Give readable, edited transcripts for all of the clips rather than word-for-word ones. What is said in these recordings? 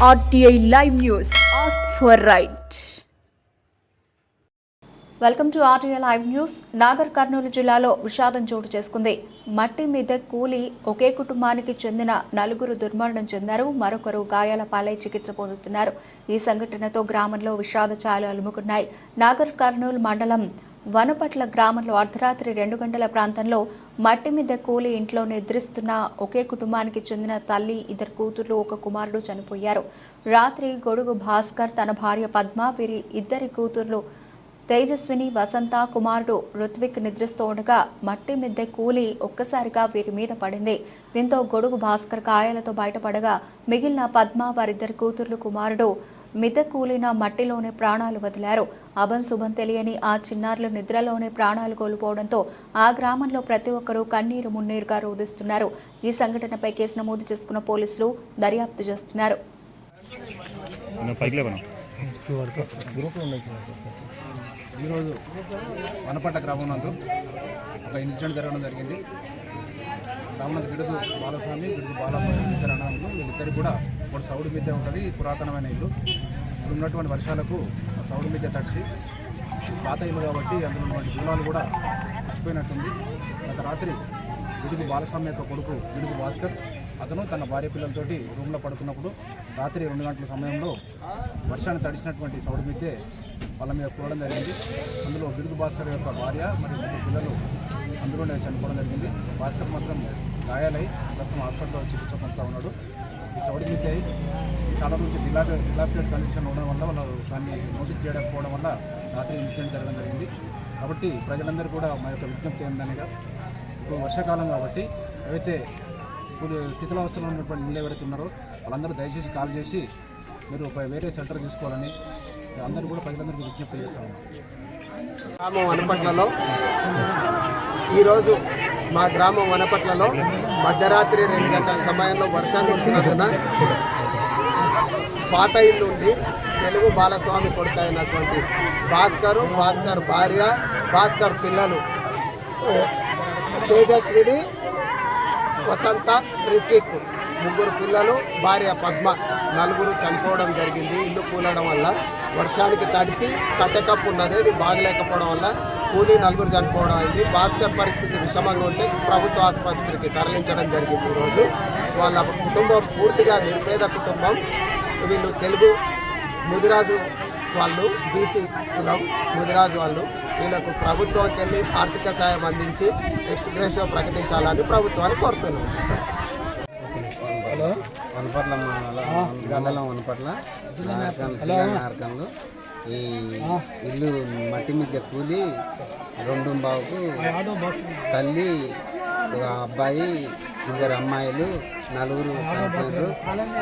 RTI Live News. Ask for right. Welcome to RTI Live News. Nagar Kurnool జిల్లాలో విషాదం చోటు చేసుకుంది. మట్టి మీద కూలి ఒకే కుటుంబానికి చెందిన నలుగురు దుర్మరణం చెందారు. మరొకరు గాయాల పాలై చికిత్స పొందుతున్నారు. ఈ సంఘటనతో గ్రామంలో విషాద ఛాయలు అలుముకున్నాయి. నాగర్ కర్నూలు మండలం వనపట్ల గ్రామంలో అర్ధరాత్రి 2 గంటల ప్రాంతంలో మట్టి మీద కూలి ఇంట్లో నిద్రిస్తున్న ఒకే కుటుంబానికి చెందిన తల్లి, 2 కూతుర్లు, 1 కుమారుడు చనిపోయారు. రాత్రి గొడుగు భాస్కర్, తన భార్య పద్మ, వీరి 2 కూతుర్లు తేజస్విని, వసంత, కుమారుడు రుత్విక్ నిద్రిస్తూ ఉండగా మట్టి మిద్దె కూలి ఒక్కసారిగా వీరి మీద పడింది. దీంతో గొడుగు భాస్కర్ గాయాలతో బయటపడగా మిగిలిన పద్మ, వారిద్దరు కూతుర్లు, కుమారుడు మిద్దె కూలిన మట్టిలోనే ప్రాణాలు వదిలారు. అభం శుభం తెలియని ఆ చిన్నారులు నిద్రలోనే ప్రాణాలు కోల్పోవడంతో ఆ గ్రామంలో ప్రతి ఒక్కరూ కన్నీరు మున్నీరుగా రోధిస్తున్నారు. ఈ సంఘటనపై కేసు నమోదు చేసుకున్న పోలీసులు దర్యాప్తు చేస్తున్నారు. ఈరోజు వనపట్ట గ్రామం నందు ఒక ఇన్సిడెంట్ జరగడం జరిగింది. గ్రామం గిడుగు బాలస్వామి, గిడుగు బాలమ్మ ఇద్దరు అన్నదమ్ములు. వీళ్ళిద్దరు కూడా ఒక సౌడు మిద్దె ఉంటుంది, పురాతనమైన ఇల్లు. ఇప్పుడు ఉన్నటువంటి వర్షాలకు ఆ సౌడు మిద్దె తడిసి పాత ఇల్లు కాబట్టి అందులో ఉన్నటువంటి దూలాలు కూడా చచ్చిపోయినట్టుంది. గత రాత్రి గిడుగు బాలస్వామి యొక్క కొడుకు గిడుగు భాస్కర్, అతను తన భార్య పిల్లలతోటి రూమ్లో పడుకున్నప్పుడు రాత్రి 2 గంటల సమయంలో వర్షాన్ని తడిసినటువంటి సౌడు మిద్దె వాళ్ళ మీద కూడడం జరిగింది. అందులో గిడుగు భాస్కర్ యొక్క భార్య మరియు 3 పిల్లలు అందులోనే చనిపోవడం జరిగింది. భాస్కర్ మాత్రం గాయాలై ప్రస్తుతం హాస్పిటల్లో చికిత్స పొందుతూ ఉన్నాడు. ఈ సౌడు మిద్దె చాలా రోజు డిలాపిడేట్ కండిషన్ ఉండడం వల్ల వాళ్ళు దాన్ని నోటీస్ చేయకపోవడం వల్ల రాత్రి ఇన్సిడెంట్ జరగడం జరిగింది. కాబట్టి ప్రజలందరూ కూడా మా యొక్క విజ్ఞప్తి ఏందనగా, ఇప్పుడు వర్షాకాలం కాబట్టి ఏవైతే ఇప్పుడు శిథిలావస్థలో ఉన్నటువంటి ఇళ్ళు ఎవరైతే ఉన్నారో వాళ్ళందరూ దయచేసి కాల్ చేసి మీరు వేరే సెంటర్ తీసుకోవాలని అందరూ కూడా ప్రజలందరికీ విజ్ఞప్తి చేస్తాము. గ్రామం వనపట్లలో ఈరోజు మా గ్రామం వనపట్లలో మధ్యరాత్రి 2 గంటల సమయంలో వర్షం కురిసినందున పాత ఇల్లు ఉండి తెలుగు బాలస్వామి కొడుకు అయినటువంటి భాస్కర్ భార్య, భాస్కర్ పిల్లలు తేజస్విని, వసంత, రిత్విక్ 3 పిల్లలు, భార్య పద్మ, 4 చనిపోవడం జరిగింది. ఇల్లు కూలడం వల్ల వర్షానికి తడిసి కట్టెకప్పు ఉన్నది, ఇది బాగలేకపోవడం వల్ల కూలీ 4 చనిపోవడం అయింది. భాస్కర్ పరిస్థితి విషమంగా ఉంటే ప్రభుత్వ ఆసుపత్రికి తరలించడం జరిగింది. ఈరోజు వాళ్ళ కుటుంబం పూర్తిగా నిరుపేద కుటుంబం. వీళ్ళు తెలుగు ముదిరాజు వాళ్ళు, బీసీ కులం ముదిరాజు వాళ్ళు. వీళ్ళకు ప్రభుత్వంకి వెళ్ళి ఆర్థిక సాయం అందించి ఎక్స్గ్రేషియో ప్రకటించాలని ప్రభుత్వాన్ని కోరుతున్నాం. వనపట్ల మండలం వనపట్ల నార్కంలో ఈ ఇల్లు మట్టి మీద కూలి 2:15 తల్లి, ఒక అబ్బాయి, 2 అమ్మాయిలు, 4 చనిపోయారు.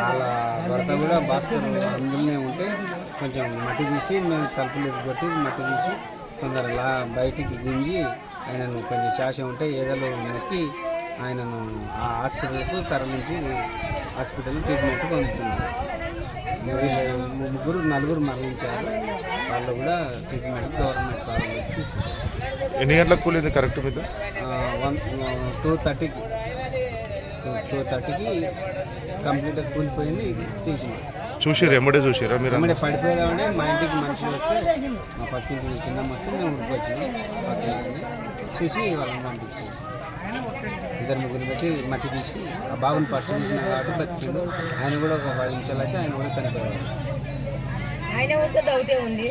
వాళ్ళ భర్త కూడా భాస్కర్ అందులోనే ఉంటే కొంచెం మట్టి తీసి మేము తలుపులు కొట్టి మట్టి తీసి తొందరగా బయటికి గుంజి ఆయనను కొంచెం శ్వాస ఉంటే ఏదలో నొక్కి ఆయనను ఆ హాస్పిటల్కు తరలించి హాస్పిటల్లో ట్రీట్మెంట్ పొందుతున్నారు. 4 మరణించారు. వాళ్ళు కూడా ట్రీట్మెంట్ గవర్నమెంట్ సార్లు తీసుకుంటారు. ఎన్ని గంటలకు కూలింది కరెక్ట్ మీద? 2:30కి కంప్లీట్గా కూలిపోయింది. తీసింది. చూసారు ఎమ్మడే చూసారా మీరు? ఎమ్మడే పడిపోయేదామంటే మా ఇంటికి మనుషులు వస్తే, మా పక్కింటి చిన్నమ్మ వస్తే మేము ఊరికి వచ్చినాం. పక్కన చూసి వాళ్ళని పంపించేసి 2-3 పెట్టి మట్టి తీసి ఆ బాబుని ఫస్ట్ తీసిన కాబట్టి బతికిండు. ఆయన కూడా ఒక 10 నిమిషాలు అయితే ఆయన కూడా చనిపోయాడు. ఆయన ఊరికే డౌటే ఉంది.